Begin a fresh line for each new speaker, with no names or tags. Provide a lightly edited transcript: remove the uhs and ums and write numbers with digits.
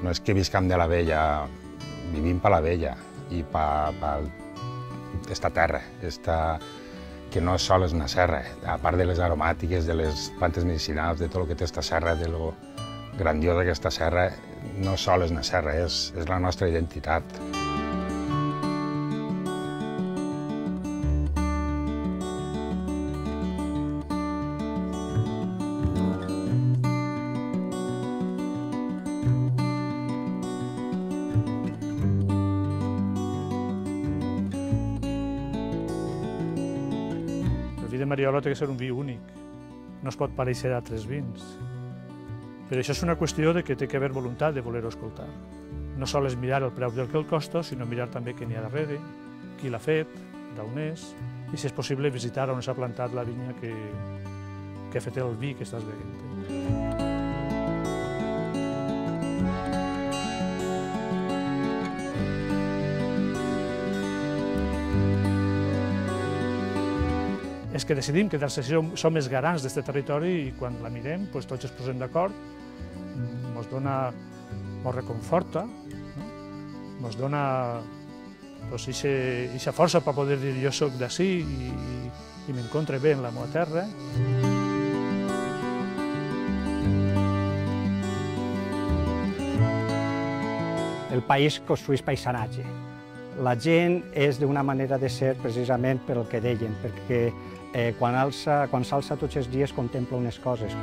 no és que viscam de la vella, vivim per la vella i per esta terra, que no sol és una serra, a part de les aromàtiques, de les plantes medicinals, de tot el que té esta serra, de lo grandiosa que esta serra, no sol és una serra, és la nostra identitat.
El vi de Mariola té que ser un vi únic, no es pot pareixer a altres vins. Però això és una qüestió de que té que haver voluntat de voler-ho escoltar. No sols mirar el preu del que el costa, sinó mirar també què n'hi ha darrere, qui l'ha fet, d'on és, i si és possible visitar on s'ha plantat la vinya que ha fet el vi que estàs beguent. És que decidim que som els garants d'aquest territori i quan la mirem tots ens posem d'acord, ens reconforta, ens dona aquesta força per poder dir jo soc d'ací i m'encontre bé en la meva terra.
El país construeix paisatge. La gent és d'una manera de ser precisament per el que deien, perquè quan s'alça tots els dies contempla unes coses.